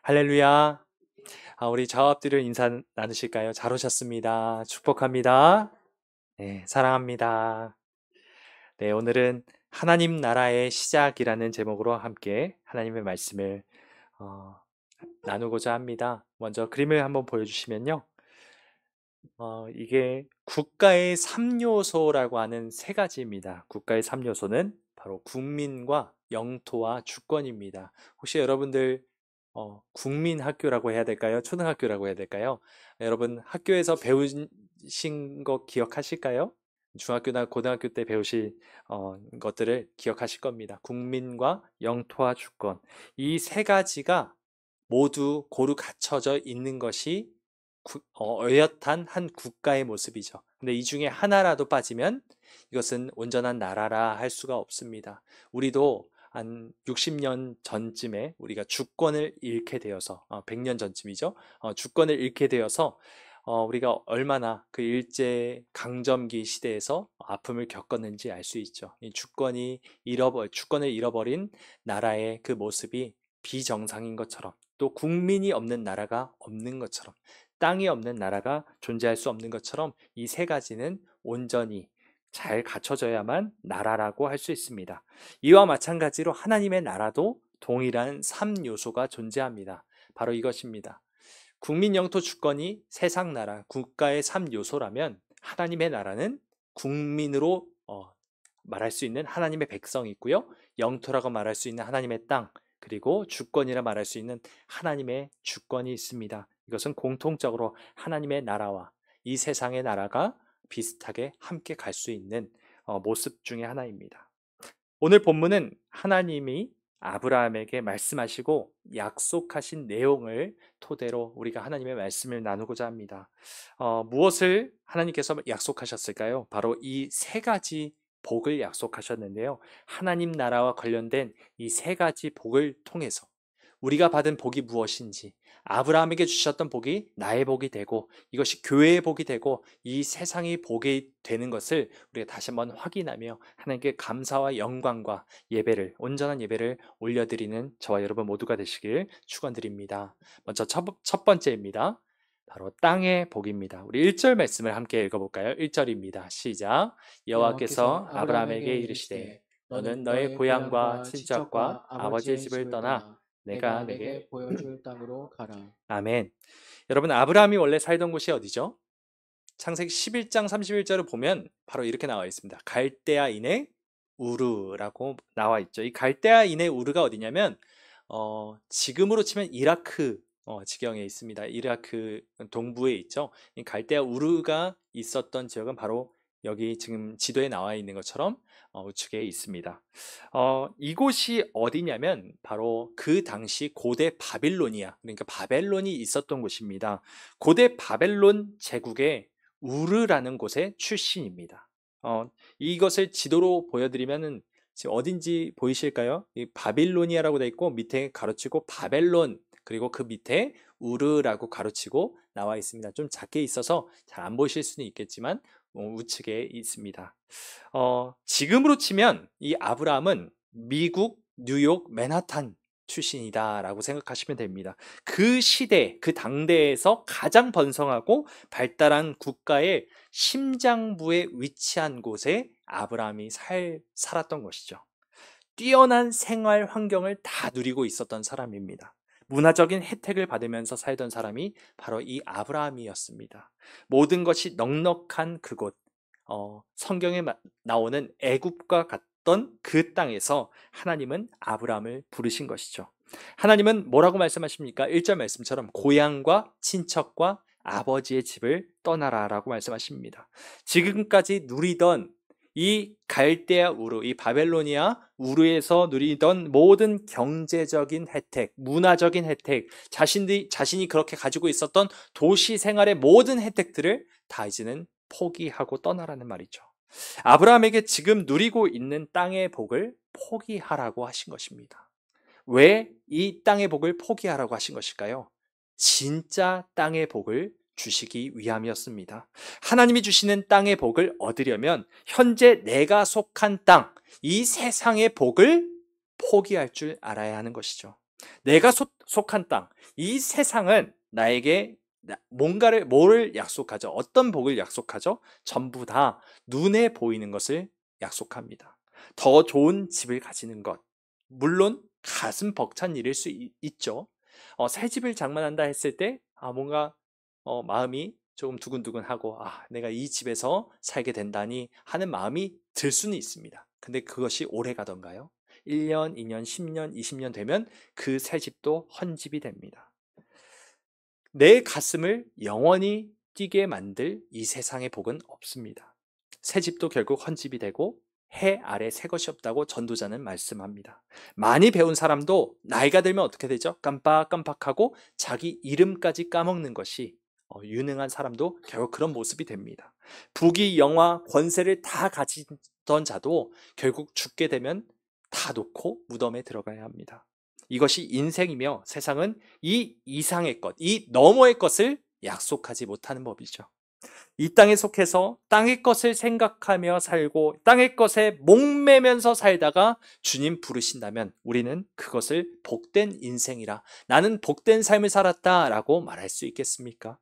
할렐루야. 우리 좌업들을 인사 나누실까요? 잘 오셨습니다. 축복합니다. 네, 사랑합니다. 네, 오늘은 하나님 나라의 시작이라는 제목으로 함께 하나님의 말씀을 어, 나누고자 합니다. 먼저 그림을 한번 보여주시면요. 이게 국가의 3요소라고 하는 세 가지입니다. 국가의 3요소는 바로 국민과 영토와 주권입니다. 혹시 여러분들 국민 학교라고 해야 될까요? 초등학교라고 해야 될까요? 여러분 학교에서 배우신 거 기억하실까요? 중학교나 고등학교 때 배우실 것들을 기억하실 겁니다. 국민과 영토와 주권. 이 세 가지가 모두 고루 갖춰져 있는 것이 어엿한 한 국가의 모습이죠. 근데 이 중에 하나라도 빠지면 이것은 온전한 나라라 할 수가 없습니다. 우리도 한 60년 전쯤에 우리가 주권을 잃게 되어서 100년 전쯤이죠. 주권을 잃게 되어서 우리가 얼마나 그 일제 강점기 시대에서 아픔을 겪었는지 알 수 있죠. 이 주권을 잃어버린 나라의 그 모습이 비정상인 것처럼 또 국민이 없는 나라가 없는 것처럼 땅이 없는 나라가 존재할 수 없는 것처럼 이 세 가지는 온전히 잘 갖춰져야만 나라라고 할 수 있습니다. 이와 마찬가지로 하나님의 나라도 동일한 3요소가 존재합니다. 바로 이것입니다. 국민 영토 주권이 세상 나라, 국가의 3요소라면 하나님의 나라는 국민으로 말할 수 있는 하나님의 백성이 있고요. 영토라고 말할 수 있는 하나님의 땅, 그리고 주권이라 말할 수 있는 하나님의 주권이 있습니다. 이것은 공통적으로 하나님의 나라와 이 세상의 나라가 비슷하게 함께 갈 수 있는 모습 중에 하나입니다. 오늘 본문은 하나님이 아브라함에게 말씀하시고 약속하신 내용을 토대로 우리가 하나님의 말씀을 나누고자 합니다. 무엇을 하나님께서 약속하셨을까요? 바로 이 세 가지 복을 약속하셨는데요. 하나님 나라와 관련된 이 세 가지 복을 통해서 우리가 받은 복이 무엇인지, 아브라함에게 주셨던 복이 나의 복이 되고 이것이 교회의 복이 되고 이 세상의 복이 되는 것을 우리가 다시 한번 확인하며 하나님께 감사와 영광과 온전한 예배를 올려드리는 저와 여러분 모두가 되시길 축원드립니다. 먼저 첫 번째입니다. 바로 땅의 복입니다. 우리 1절 말씀을 함께 읽어볼까요? 1절입니다. 시작. 여호와께서 여호와께서 아브라함에게 아브라함에게 이르시되 이르시되 너는 너는 너의 너의 고향과 고향과 친척과 친척과 아버지의 아버지의 집을 집을 떠나 떠나 내가 내가 내게 내게 보여줄 땅으로 가라. 아멘. 여러분 아브라함이 원래 살던 곳이 어디죠? 창세기 11장 31절을 보면 바로 이렇게 나와 있습니다. 갈대아인의 우르라고 나와 있죠. 이 갈대아인의 우르가 어디냐면 지금으로 치면 이라크 지경에 있습니다. 이라크 동부에 있죠. 이 갈대아 우르가 있었던 지역은 바로 여기 지금 지도에 나와 있는 것처럼 우측에 있습니다. 이곳이 어디냐면 바로 그 당시 고대 바빌로니아, 그러니까 바벨론이 있었던 곳입니다. 고대 바벨론 제국의 우르라는 곳의 출신입니다. 이것을 지도로 보여드리면은 지금 어딘지 보이실까요? 이 바빌로니아라고 되어 있고 밑에 가로치고 바벨론 그리고 그 밑에 우르라고 가로치고 나와 있습니다. 좀 작게 있어서 잘 안 보이실 수는 있겠지만 우측에 있습니다. 지금으로 치면 이 아브라함은 미국 뉴욕 맨하탄 출신이다라고 생각하시면 됩니다. 그 시대, 그 당대에서 가장 번성하고 발달한 국가의 심장부에 위치한 곳에 아브라함이 살았던 것이죠. 뛰어난 생활 환경을 다 누리고 있었던 사람입니다. 문화적인 혜택을 받으면서 살던 사람이 바로 이 아브라함이었습니다. 모든 것이 넉넉한 그곳, 성경에 나오는 애굽과 같던 그 땅에서 하나님은 아브라함을 부르신 것이죠. 하나님은 뭐라고 말씀하십니까? 1절 말씀처럼 고향과 친척과 아버지의 집을 떠나라 라고 말씀하십니다. 지금까지 누리던 이 갈대아 우르, 이 바벨로니아 우르에서 누리던 모든 경제적인 혜택, 문화적인 혜택, 자신이 그렇게 가지고 있었던 도시 생활의 모든 혜택들을 다 이제는 포기하고 떠나라는 말이죠. 아브라함에게 지금 누리고 있는 땅의 복을 포기하라고 하신 것입니다. 왜 이 땅의 복을 포기하라고 하신 것일까요? 진짜 땅의 복을 주시기 위함이었습니다. 하나님이 주시는 땅의 복을 얻으려면 현재 내가 속한 땅, 이 세상의 복을 포기할 줄 알아야 하는 것이죠. 내가 속한 땅, 이 세상은 나에게 뭐를 약속하죠? 어떤 복을 약속하죠? 전부 다 눈에 보이는 것을 약속합니다. 더 좋은 집을 가지는 것. 물론 가슴 벅찬 일일 수 있죠. 새 집을 장만한다 했을 때, 뭔가, 마음이 조금 두근두근하고, 내가 이 집에서 살게 된다니 하는 마음이 들 수는 있습니다. 근데 그것이 오래 가던가요? 1년, 2년, 10년, 20년 되면 그 새 집도 헌집이 됩니다. 내 가슴을 영원히 뛰게 만들 이 세상의 복은 없습니다. 새 집도 결국 헌집이 되고 해 아래 새 것이 없다고 전도자는 말씀합니다. 많이 배운 사람도 나이가 들면 어떻게 되죠? 깜빡깜빡하고 자기 이름까지 까먹는 것이 유능한 사람도 결국 그런 모습이 됩니다. 부귀 영화 권세를 다 가지던 자도 결국 죽게 되면 다 놓고 무덤에 들어가야 합니다. 이것이 인생이며 세상은 이 이상의 것, 이 너머의 것을 약속하지 못하는 법이죠. 이 땅에 속해서 땅의 것을 생각하며 살고 땅의 것에 목매면서 살다가 주님 부르신다면 우리는 그것을 복된 인생이라, 나는 복된 삶을 살았다라고 말할 수 있겠습니까?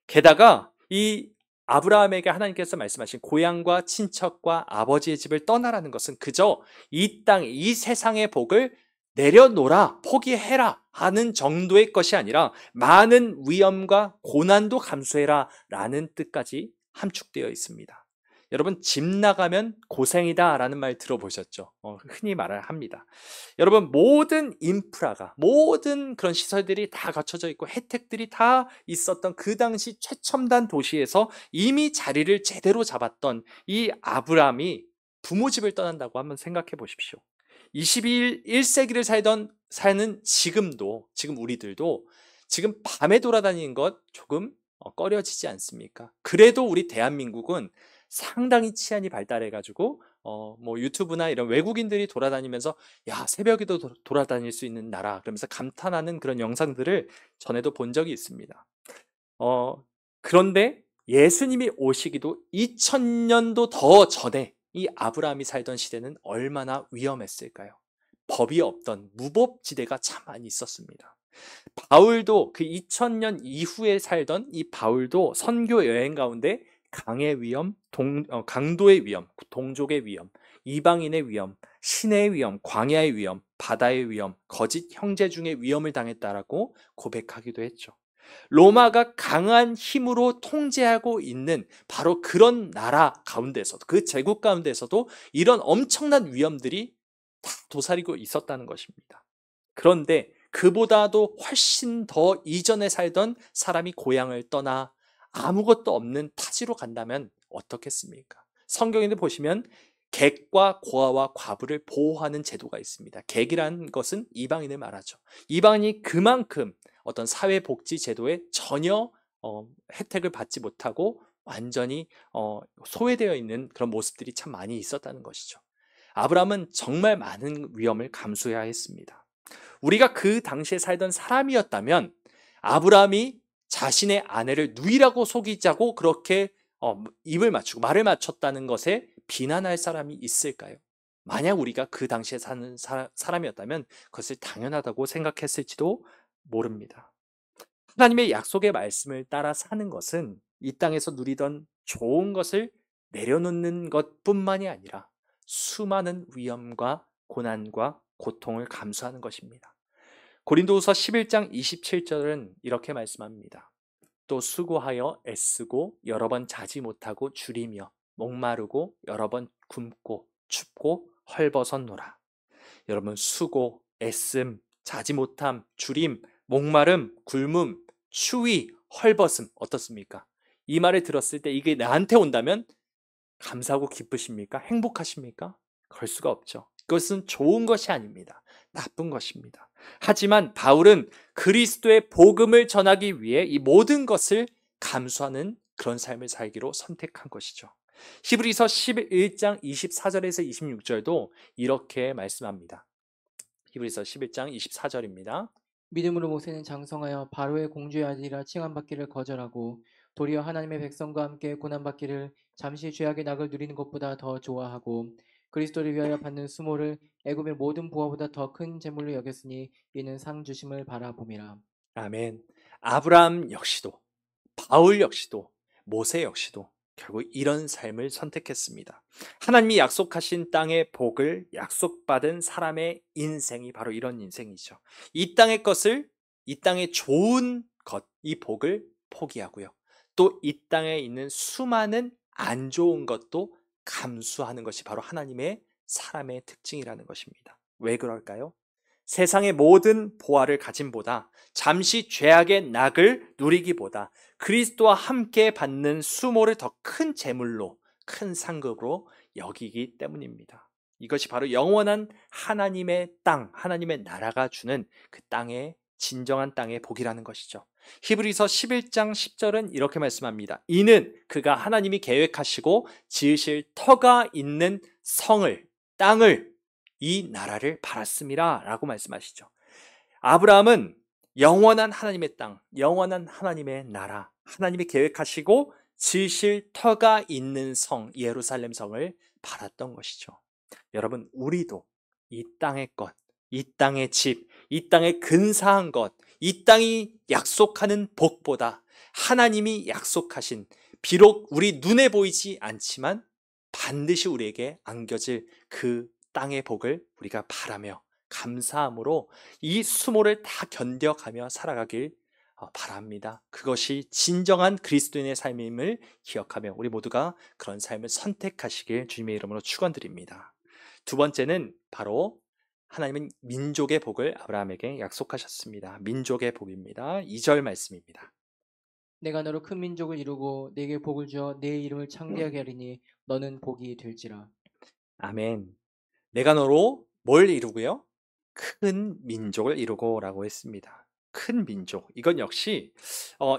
게다가 이 아브라함에게 하나님께서 말씀하신 고향과 친척과 아버지의 집을 떠나라는 것은 그저 이 땅, 이 세상의 복을 내려놓으라, 포기해라 하는 정도의 것이 아니라 많은 위험과 고난도 감수해라 라는 뜻까지 함축되어 있습니다. 여러분, 집 나가면 고생이다 라는 말 들어보셨죠? 흔히 말을 합니다. 여러분, 모든 인프라가, 모든 그런 시설들이 다 갖춰져 있고 혜택들이 다 있었던 그 당시 최첨단 도시에서 이미 자리를 제대로 잡았던 이 아브라함이 부모 집을 떠난다고 한번 생각해 보십시오. 21세기를 사는 지금 우리들도 지금 밤에 돌아다니는 것 조금 꺼려지지 않습니까? 그래도 우리 대한민국은 상당히 치안이 발달해가지고 뭐 유튜브나 이런 외국인들이 돌아다니면서 야, 새벽에도 돌아다닐 수 있는 나라 그러면서 감탄하는 그런 영상들을 전에도 본 적이 있습니다. 그런데 예수님이 오시기도 2000년도 더 전에 이 아브라함이 살던 시대는 얼마나 위험했을까요? 법이 없던 무법지대가 참 많이 있었습니다. 바울도 그 2000년 이후에 살던 이 바울도 선교 여행 가운데 강의 위험, 강도의 위험, 동족의 위험, 이방인의 위험, 신의 위험, 광야의 위험, 바다의 위험, 거짓 형제 중의 위험을 당했다라고 고백하기도 했죠. 로마가 강한 힘으로 통제하고 있는 바로 그런 나라 가운데서도, 그 제국 가운데서도 이런 엄청난 위험들이 다 도사리고 있었다는 것입니다. 그런데 그보다도 훨씬 더 이전에 살던 사람이 고향을 떠나 아무것도 없는 타지로 간다면 어떻겠습니까? 성경에도 보시면 객과 고아와 과부를 보호하는 제도가 있습니다. 객이라는 것은 이방인을 말하죠. 이방인이 그만큼 어떤 사회복지 제도에 전혀 혜택을 받지 못하고 완전히 소외되어 있는 그런 모습들이 참 많이 있었다는 것이죠. 아브라함은 정말 많은 위험을 감수해야 했습니다. 우리가 그 당시에 살던 사람이었다면 아브라함이 자신의 아내를 누이라고 속이자고 그렇게 입을 맞추고 말을 맞췄다는 것에 비난할 사람이 있을까요? 만약 우리가 그 당시에 사는 사람이었다면 그것을 당연하다고 생각했을지도 모릅니다. 하나님의 약속의 말씀을 따라 사는 것은 이 땅에서 누리던 좋은 것을 내려놓는 것뿐만이 아니라 수많은 위험과 고난과 고통을 감수하는 것입니다. 고린도후서 11장 27절은 이렇게 말씀합니다. 또 수고하여 애쓰고 여러 번 자지 못하고 줄이며 목마르고 여러 번 굶고 춥고 헐벗었노라. 여러분, 수고, 애씀, 자지 못함, 줄임, 목마름, 굶음, 추위, 헐벗음 어떻습니까? 이 말을 들었을 때 이게 나한테 온다면 감사하고 기쁘십니까? 행복하십니까? 그럴 수가 없죠. 그것은 좋은 것이 아닙니다. 나쁜 것입니다. 하지만 바울은 그리스도의 복음을 전하기 위해 이 모든 것을 감수하는 그런 삶을 살기로 선택한 것이죠. 히브리서 11장 24절에서 26절도 이렇게 말씀합니다. 히브리서 11장 24절입니다. 믿음으로 모세는 장성하여 바로의 공주의 아들이라 칭함받기를 거절하고 도리어 하나님의 백성과 함께 고난받기를 잠시 죄악의 낙을 누리는 것보다 더 좋아하고 그리스도를 위하여 받는 수모를 애굽의 모든 부하보다 더 큰 재물로 여겼으니 이는 상 주심을 바라봄이라. 아멘. 아브라함 역시도, 바울 역시도, 모세 역시도 결국 이런 삶을 선택했습니다. 하나님이 약속하신 땅의 복을 약속받은 사람의 인생이 바로 이런 인생이죠. 이 땅의 것을, 이 땅의 좋은 것, 이 복을 포기하고요. 또 이 땅에 있는 수많은 안 좋은 것도 감수하는 것이 바로 하나님의 사람의 특징이라는 것입니다. 왜 그럴까요? 세상의 모든 보화를 가짐보다 잠시 죄악의 낙을 누리기보다 그리스도와 함께 받는 수모를 더 큰 재물로, 큰 상급으로 여기기 때문입니다. 이것이 바로 영원한 하나님의 땅, 하나님의 나라가 주는 그 땅의 진정한 땅의 복이라는 것이죠. 히브리서 11장 10절은 이렇게 말씀합니다. 이는 그가 하나님이 계획하시고 지으실 터가 있는 성을, 땅을, 이 나라를 팔았음이라 라고 말씀하시죠. 아브라함은 영원한 하나님의 땅, 영원한 하나님의 나라, 하나님이 계획하시고 지으실 터가 있는 성, 예루살렘 성을 팔았던 것이죠. 여러분, 우리도 이 땅의 것, 이 땅의 집, 이 땅의 근사한 것, 이 땅이 약속하는 복보다 하나님이 약속하신, 비록 우리 눈에 보이지 않지만 반드시 우리에게 안겨질 그 땅의 복을 우리가 바라며 감사함으로 이 수모를 다 견뎌가며 살아가길 바랍니다. 그것이 진정한 그리스도인의 삶임을 기억하며 우리 모두가 그런 삶을 선택하시길 주님의 이름으로 축원드립니다. 두 번째는 바로 하나님은 민족의 복을 아브라함에게 약속하셨습니다. 민족의 복입니다. 2절 말씀입니다. 내가 너로 큰 민족을 이루고 내게 복을 주어 내 이름을 창대하게 하리니 너는 복이 될지라. 아멘. 내가 너로 뭘 이루고요? 큰 민족을 이루고라고 했습니다. 큰 민족. 이건 역시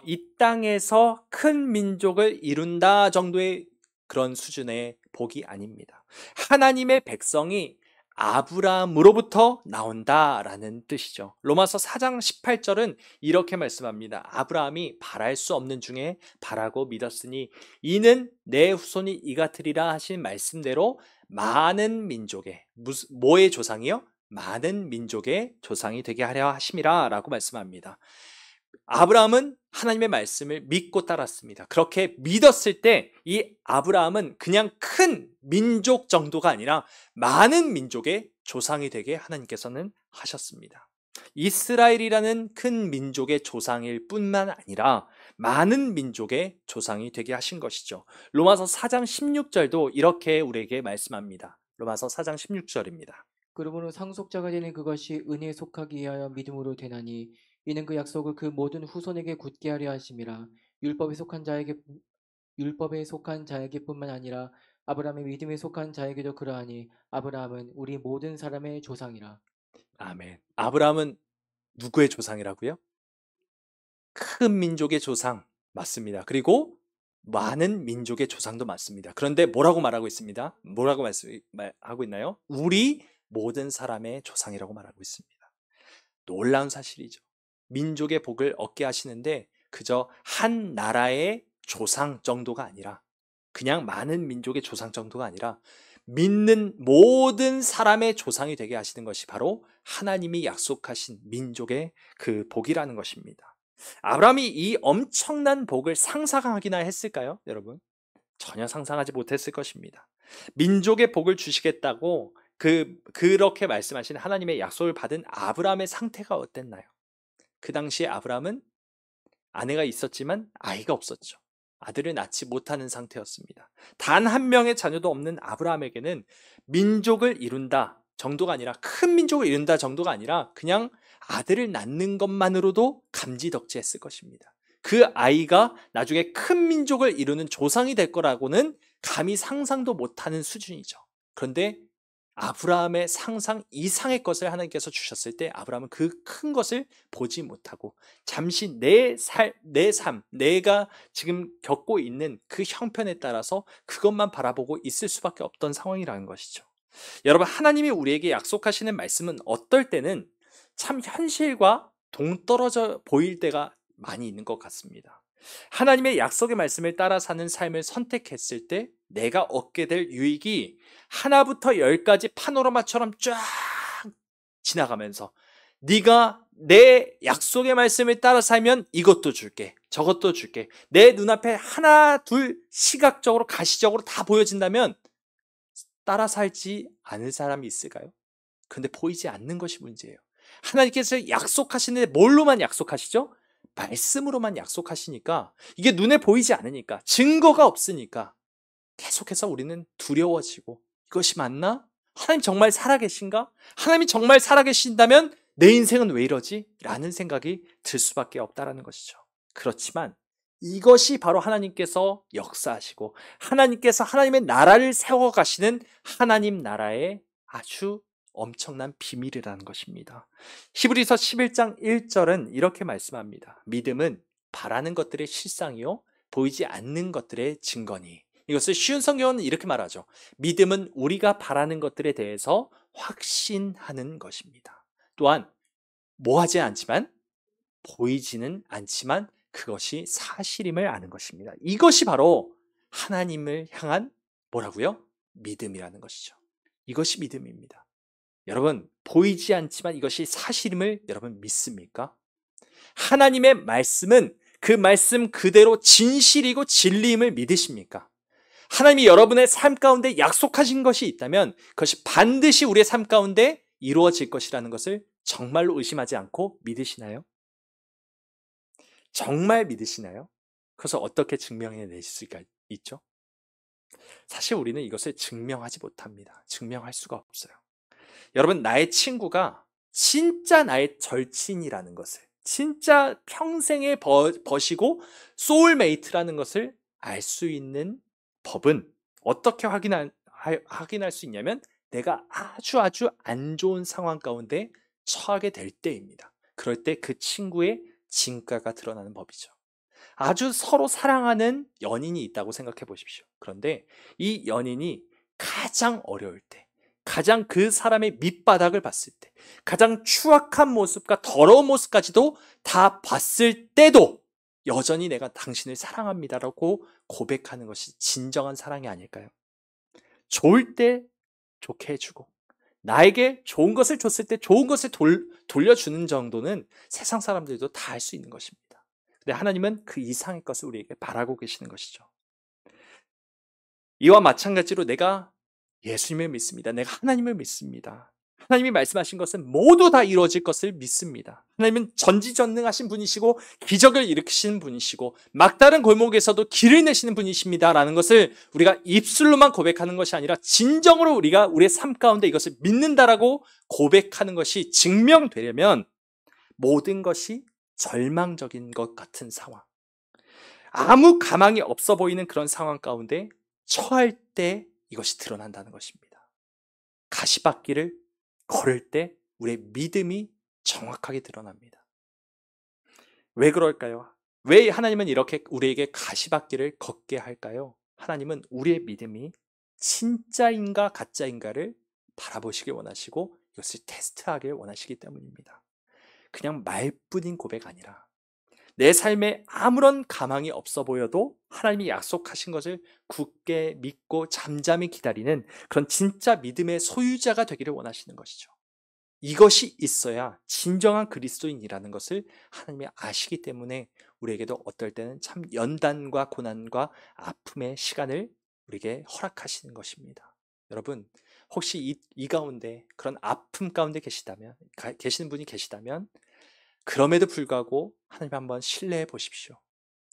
이 땅에서 큰 민족을 이룬다 정도의 그런 수준의 복이 아닙니다. 하나님의 백성이 아브라함으로부터 나온다라는 뜻이죠. 로마서 4장 18절은 이렇게 말씀합니다. 아브라함이 바랄 수 없는 중에 바라고 믿었으니 이는 내 후손이 이같으리라 하신 말씀대로 많은 민족의 뭐의 조상이요? 많은 민족의 조상이 되게 하려 하심이라 라고 말씀합니다. 아브라함은 하나님의 말씀을 믿고 따랐습니다. 그렇게 믿었을 때 이 아브라함은 그냥 큰 민족 정도가 아니라 많은 민족의 조상이 되게 하나님께서는 하셨습니다. 이스라엘이라는 큰 민족의 조상일 뿐만 아니라 많은 민족의 조상이 되게 하신 것이죠. 로마서 4장 16절도 이렇게 우리에게 말씀합니다. 로마서 4장 16절입니다. 그러므로 상속자가 되는 그것이 은혜에 속하기 위하여 믿음으로 되나니 이는 그 약속을 그 모든 후손에게 굳게 하려 하심이라. 율법에 속한 자에게뿐만 아니라 아브라함의 믿음에 속한 자에게도 그러하니 아브라함은 우리 모든 사람의 조상이라. 아멘. 아브라함은 누구의 조상이라고요? 큰 민족의 조상 맞습니다. 그리고 많은 민족의 조상도 맞습니다. 그런데 뭐라고 말하고 있습니다? 뭐라고 말하고 있나요? 우리 모든 사람의 조상이라고 말하고 있습니다. 놀라운 사실이죠. 민족의 복을 얻게 하시는데 그저 한 나라의 조상 정도가 아니라 그냥 많은 민족의 조상 정도가 아니라 믿는 모든 사람의 조상이 되게 하시는 것이 바로 하나님이 약속하신 민족의 그 복이라는 것입니다. 아브라함이 이 엄청난 복을 상상하기나 했을까요, 여러분? 전혀 상상하지 못했을 것입니다. 민족의 복을 주시겠다고 그렇게 말씀하신 하나님의 약속을 받은 아브라함의 상태가 어땠나요? 그 당시에 아브라함은 아내가 있었지만 아이가 없었죠. 아들을 낳지 못하는 상태였습니다. 단 한 명의 자녀도 없는 아브라함에게는 민족을 이룬다 정도가 아니라 큰 민족을 이룬다 정도가 아니라 그냥 아들을 낳는 것만으로도 감지덕지했을 것입니다. 그 아이가 나중에 큰 민족을 이루는 조상이 될 거라고는 감히 상상도 못하는 수준이죠. 그런데 아브라함의 상상 이상의 것을 하나님께서 주셨을 때 아브라함은 그 큰 것을 보지 못하고 잠시 내 삶, 내가 지금 겪고 있는 그 형편에 따라서 그것만 바라보고 있을 수밖에 없던 상황이라는 것이죠. 여러분, 하나님이 우리에게 약속하시는 말씀은 어떨 때는 참 현실과 동떨어져 보일 때가 많이 있는 것 같습니다. 하나님의 약속의 말씀을 따라 사는 삶을 선택했을 때 내가 얻게 될 유익이 하나부터 열까지 파노라마처럼 쫙 지나가면서 네가 내 약속의 말씀을 따라 살면 이것도 줄게, 저것도 줄게. 내 눈앞에 하나, 둘 시각적으로, 가시적으로 다 보여진다면 따라 살지 않을 사람이 있을까요? 그런데 보이지 않는 것이 문제예요. 하나님께서 약속하시는데 뭘로만 약속하시죠? 말씀으로만 약속하시니까 이게 눈에 보이지 않으니까 증거가 없으니까 계속해서 우리는 두려워지고 이것이 맞나? 하나님 정말 살아계신가? 하나님이 정말 살아계신다면 내 인생은 왜 이러지? 라는 생각이 들 수밖에 없다라는 것이죠. 그렇지만 이것이 바로 하나님께서 역사하시고 하나님께서 하나님의 나라를 세워가시는 하나님 나라의 아주 엄청난 비밀이라는 것입니다. 히브리서 11장 1절은 이렇게 말씀합니다. 믿음은 바라는 것들의 실상이요 보이지 않는 것들의 증거니. 이것을 쉬운 성경은 이렇게 말하죠. 믿음은 우리가 바라는 것들에 대해서 확신하는 것입니다. 또한 뭐하지 않지만 보이지는 않지만 그것이 사실임을 아는 것입니다. 이것이 바로 하나님을 향한 뭐라고요? 믿음이라는 것이죠. 이것이 믿음입니다. 여러분, 보이지 않지만 이것이 사실임을 여러분 믿습니까? 하나님의 말씀은 그 말씀 그대로 진실이고 진리임을 믿으십니까? 하나님이 여러분의 삶 가운데 약속하신 것이 있다면 그것이 반드시 우리의 삶 가운데 이루어질 것이라는 것을 정말로 의심하지 않고 믿으시나요? 정말 믿으시나요? 그래서 어떻게 증명해낼 수가 있죠? 사실 우리는 이것을 증명하지 못합니다. 증명할 수가 없어요. 여러분, 나의 친구가 진짜 나의 절친이라는 것을, 진짜 평생의 벗이고 소울메이트라는 것을 알 수 있는 법은 어떻게 확인할 수 있냐면 내가 아주 안 좋은 상황 가운데 처하게 될 때입니다. 그럴 때 그 친구의 진가가 드러나는 법이죠. 아주 서로 사랑하는 연인이 있다고 생각해 보십시오. 그런데 이 연인이 가장 어려울 때, 가장 그 사람의 밑바닥을 봤을 때, 가장 추악한 모습과 더러운 모습까지도 다 봤을 때도 여전히 내가 당신을 사랑합니다라고 고백하는 것이 진정한 사랑이 아닐까요? 좋을 때 좋게 해주고, 나에게 좋은 것을 줬을 때 좋은 것을 돌려주는 정도는 세상 사람들도 다 할 수 있는 것입니다. 근데 하나님은 그 이상의 것을 우리에게 바라고 계시는 것이죠. 이와 마찬가지로 내가 예수님을 믿습니다. 내가 하나님을 믿습니다. 하나님이 말씀하신 것은 모두 다 이루어질 것을 믿습니다. 하나님은 전지전능하신 분이시고 기적을 일으키시는 분이시고 막다른 골목에서도 길을 내시는 분이십니다라는 것을 우리가 입술로만 고백하는 것이 아니라 진정으로 우리가 우리의 삶 가운데 이것을 믿는다라고 고백하는 것이 증명되려면 모든 것이 절망적인 것 같은 상황, 아무 가망이 없어 보이는 그런 상황 가운데 처할 때 이것이 드러난다는 것입니다. 가시밭길을 걸을 때 우리의 믿음이 정확하게 드러납니다. 왜 그럴까요? 왜 하나님은 이렇게 우리에게 가시밭길을 걷게 할까요? 하나님은 우리의 믿음이 진짜인가 가짜인가를 바라보시길 원하시고 이것을 테스트하길 원하시기 때문입니다. 그냥 말뿐인 고백 아니라 내 삶에 아무런 가망이 없어 보여도 하나님이 약속하신 것을 굳게 믿고 잠잠히 기다리는 그런 진짜 믿음의 소유자가 되기를 원하시는 것이죠. 이것이 있어야 진정한 그리스도인이라는 것을 하나님이 아시기 때문에 우리에게도 어떨 때는 참 연단과 고난과 아픔의 시간을 우리에게 허락하시는 것입니다. 여러분, 혹시 이 가운데 그런 아픔 가운데 계시는 분이 계시다면 그럼에도 불구하고 하나님 한번 신뢰해 보십시오.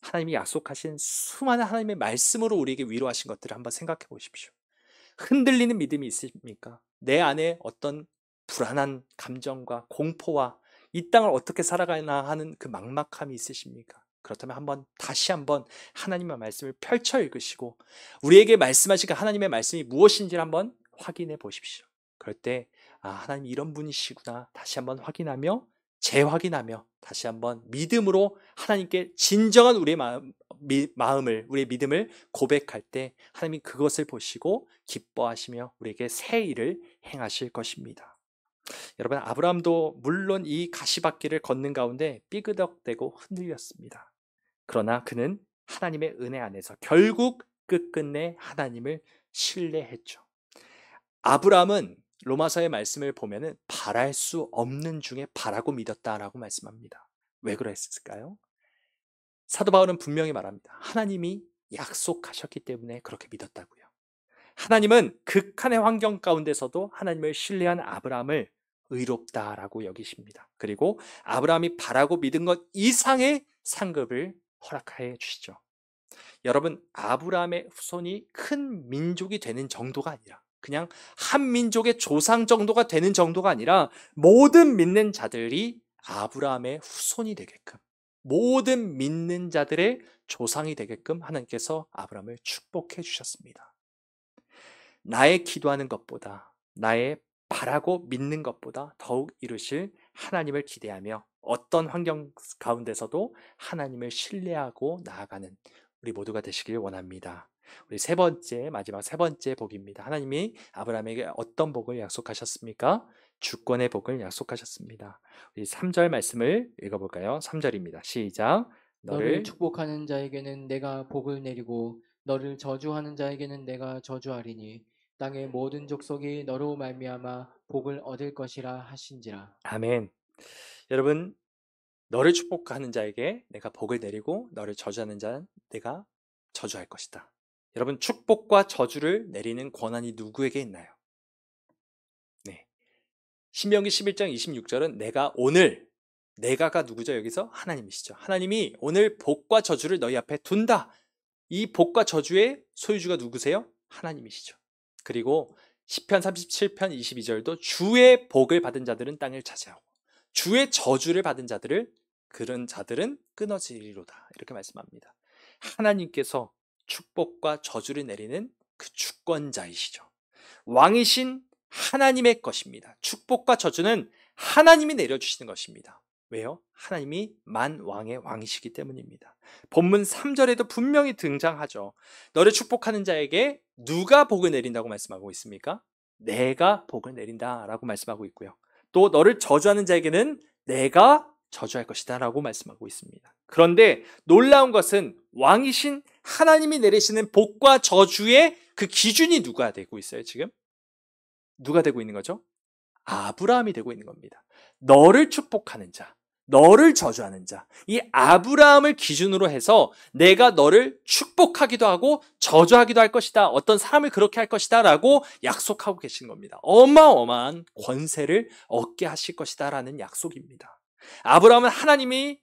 하나님이 약속하신 수많은 하나님의 말씀으로 우리에게 위로하신 것들을 한번 생각해 보십시오. 흔들리는 믿음이 있습니까? 내 안에 어떤 불안한 감정과 공포와 이 땅을 어떻게 살아가나 하는 그 막막함이 있으십니까? 그렇다면 다시 한번 하나님의 말씀을 펼쳐 읽으시고 우리에게 말씀하신 그 하나님의 말씀이 무엇인지를 한번 확인해 보십시오. 그럴 때 하나님 이런 분이시구나 다시 한번 확인하며 재확인하며 다시 한번 믿음으로 하나님께 진정한 우리의 마음을 우리의 믿음을 고백할 때 하나님이 그것을 보시고 기뻐하시며 우리에게 새 일을 행하실 것입니다. 여러분, 아브라함도 물론 이 가시밭길을 걷는 가운데 삐그덕대고 흔들렸습니다. 그러나 그는 하나님의 은혜 안에서 결국 끝끝내 하나님을 신뢰했죠. 아브라함은 로마서의 말씀을 보면은 바랄 수 없는 중에 바라고 믿었다라고 말씀합니다. 왜 그랬을까요? 사도 바울은 분명히 말합니다. 하나님이 약속하셨기 때문에 그렇게 믿었다고요. 하나님은 극한의 환경 가운데서도 하나님을 신뢰한 아브라함을 의롭다라고 여기십니다. 그리고 아브라함이 바라고 믿은 것 이상의 상급을 허락해 주시죠. 여러분, 아브라함의 후손이 큰 민족이 되는 정도가 아니라 그냥 한 민족의 조상 정도가 되는 정도가 아니라 모든 믿는 자들이 아브라함의 후손이 되게끔, 모든 믿는 자들의 조상이 되게끔 하나님께서 아브라함을 축복해 주셨습니다. 나의 기도하는 것보다, 나의 바라고 믿는 것보다 더욱 이루실 하나님을 기대하며 어떤 환경 가운데서도 하나님을 신뢰하고 나아가는 우리 모두가 되시길 원합니다. 우리 세 번째, 마지막 세 번째 복입니다. 하나님이 아브라함에게 어떤 복을 약속하셨습니까? 주권의 복을 약속하셨습니다. 우리 3절 말씀을 읽어볼까요? 3절입니다. 시작. 너를 너를 축복하는 자에게는 내가 복을 내리고 너를 저주하는 자에게는 내가 저주하리니 땅의 모든 족속이 너로 말미암아 복을 얻을 것이라 하신지라. 아멘. 여러분, 너를 축복하는 자에게 내가 복을 내리고 너를 저주하는 자는 내가 저주할 것이다. 여러분, 축복과 저주를 내리는 권한이 누구에게 있나요? 네. 신명기 11장 26절은 내가가 누구죠? 여기서 하나님이시죠. 하나님이 오늘 복과 저주를 너희 앞에 둔다. 이 복과 저주의 소유주가 누구세요? 하나님이시죠. 그리고 시편 37편 22절도 주의 복을 받은 자들은 땅을 차지하고 주의 저주를 받은 자들을 그런 자들은 끊어지리로다. 이렇게 말씀합니다. 하나님께서 축복과 저주를 내리는 그 주권자이시죠. 왕이신 하나님의 것입니다. 축복과 저주는 하나님이 내려주시는 것입니다. 왜요? 하나님이 만왕의 왕이시기 때문입니다. 본문 3절에도 분명히 등장하죠. 너를 축복하는 자에게 누가 복을 내린다고 말씀하고 있습니까? 내가 복을 내린다라고 말씀하고 있고요. 또 너를 저주하는 자에게는 내가 저주할 것이다 라고 말씀하고 있습니다. 그런데 놀라운 것은 왕이신 하나님이 내리시는 복과 저주의 그 기준이 누가 되고 있어요, 지금? 누가 되고 있는 거죠? 아브라함이 되고 있는 겁니다. 너를 축복하는 자, 너를 저주하는 자, 이 아브라함을 기준으로 해서 내가 너를 축복하기도 하고 저주하기도 할 것이다. 어떤 사람을 그렇게 할 것이다 라고 약속하고 계신 겁니다. 어마어마한 권세를 얻게 하실 것이다 라는 약속입니다. 아브라함은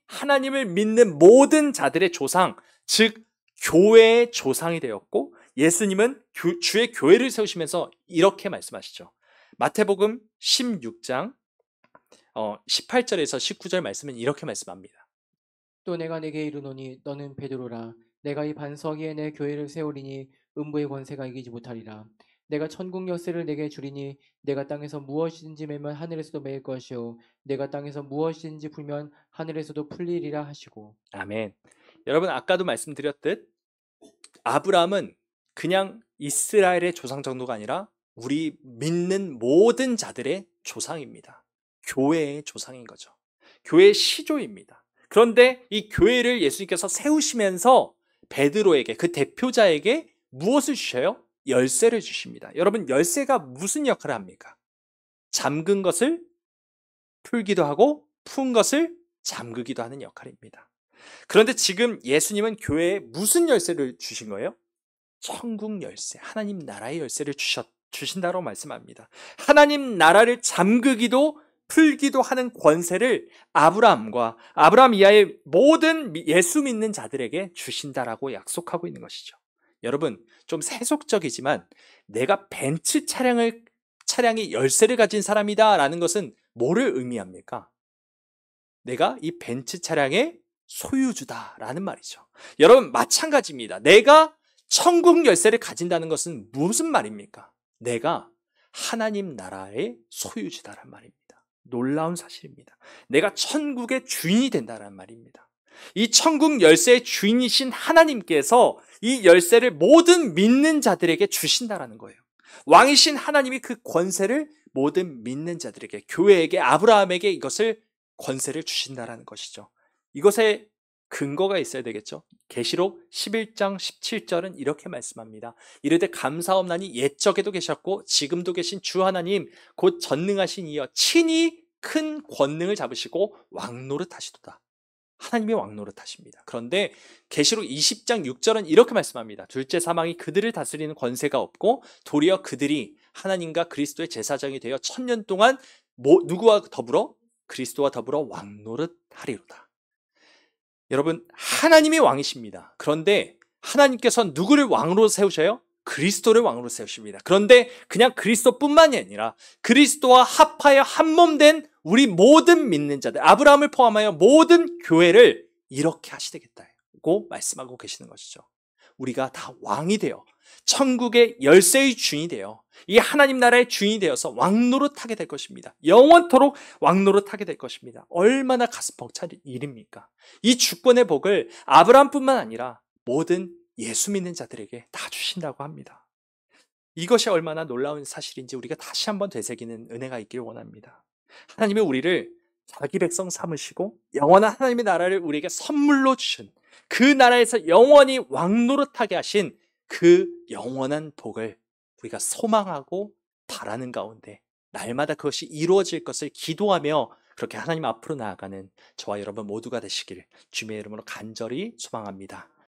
하나님을 믿는 모든 자들의 조상, 즉 교회의 조상이 되었고 예수님은 주의 교회를 세우시면서 이렇게 말씀하시죠. 마태복음 16장 18절에서 19절 말씀은 이렇게 말씀합니다. 또 내가 내게 이르노니 너는 베드로라. 내가 이 반석 위에 내 교회를 세우리니 음부의 권세가 이기지 못하리라. 내가 천국 열쇠를 내게 주리니 내가 땅에서 무엇이든지 매면 하늘에서도 매일 것이요 내가 땅에서 무엇이든지 풀면 하늘에서도 풀리리라 하시고. 아멘. 여러분, 아까도 말씀드렸듯 아브라함은 그냥 이스라엘의 조상 정도가 아니라 우리 믿는 모든 자들의 조상입니다. 교회의 조상인 거죠. 교회의 시조입니다. 그런데 이 교회를 예수님께서 세우시면서 베드로에게, 그 대표자에게 무엇을 주셔요? 열쇠를 주십니다. 여러분, 열쇠가 무슨 역할을 합니까? 잠근 것을 풀기도 하고 푼 것을 잠그기도 하는 역할입니다. 그런데 지금 예수님은 교회에 무슨 열쇠를 주신 거예요? 천국 열쇠, 하나님 나라의 열쇠를 주신다고 말씀합니다. 하나님 나라를 잠그기도 풀기도 하는 권세를 아브라함과 아브라함 이하의 모든 예수 믿는 자들에게 주신다라고 약속하고 있는 것이죠. 여러분, 좀 세속적이지만 내가 벤츠 차량의 열쇠를 가진 사람이다라는 것은 뭐를 의미합니까? 내가 이 벤츠 차량의 소유주다라는 말이죠. 여러분, 마찬가지입니다. 내가 천국 열쇠를 가진다는 것은 무슨 말입니까? 내가 하나님 나라의 소유주다란 말입니다. 놀라운 사실입니다. 내가 천국의 주인이 된다는 말입니다. 이 천국 열쇠의 주인이신 하나님께서 이 열쇠를 모든 믿는 자들에게 주신다라는 거예요. 왕이신 하나님이 그 권세를 모든 믿는 자들에게, 교회에게, 아브라함에게 이것을 권세를 주신다라는 것이죠. 이것의 근거가 있어야 되겠죠. 계시록 11장 17절은 이렇게 말씀합니다. 이르되 감사옵나니 옛적에도 계셨고 지금도 계신 주 하나님 곧 전능하신 이여 친히 큰 권능을 잡으시고 왕노릇하시도다. 하나님이 왕노릇하십니다. 그런데 계시록 20장 6절은 이렇게 말씀합니다. 둘째 사망이 그들을 다스리는 권세가 없고 도리어 그들이 하나님과 그리스도의 제사장이 되어 1000년 동안 누구와 더불어? 그리스도와 더불어 왕노릇하리로다. 여러분, 하나님이 왕이십니다. 그런데 하나님께서 누구를 왕으로 세우셔요? 그리스도를 왕으로 세우십니다. 그런데 그냥 그리스도뿐만이 아니라 그리스도와 합하여 한 몸 된 우리 모든 믿는 자들, 아브라함을 포함하여 모든 교회를 이렇게 하시되겠다고 말씀하고 계시는 것이죠. 우리가 다 왕이 되어 천국의 열쇠의 주인이 되어 이 하나님 나라의 주인이 되어서 왕노릇하게 될 것입니다. 영원토록 왕노릇하게 될 것입니다. 얼마나 가슴 벅찬 일입니까? 이 주권의 복을 아브라함뿐만 아니라 모든 예수 믿는 자들에게 다 주신다고 합니다. 이것이 얼마나 놀라운 사실인지 우리가 다시 한번 되새기는 은혜가 있기를 원합니다. 하나님이 우리를 자기 백성 삼으시고 영원한 하나님의 나라를 우리에게 선물로 주신 그 나라에서 영원히 왕노릇하게 하신 그 영원한 복을 우리가 소망하고 바라는 가운데 날마다 그것이 이루어질 것을 기도하며 그렇게 하나님 앞으로 나아가는 저와 여러분 모두가 되시길 주님의 이름으로 간절히 소망합니다.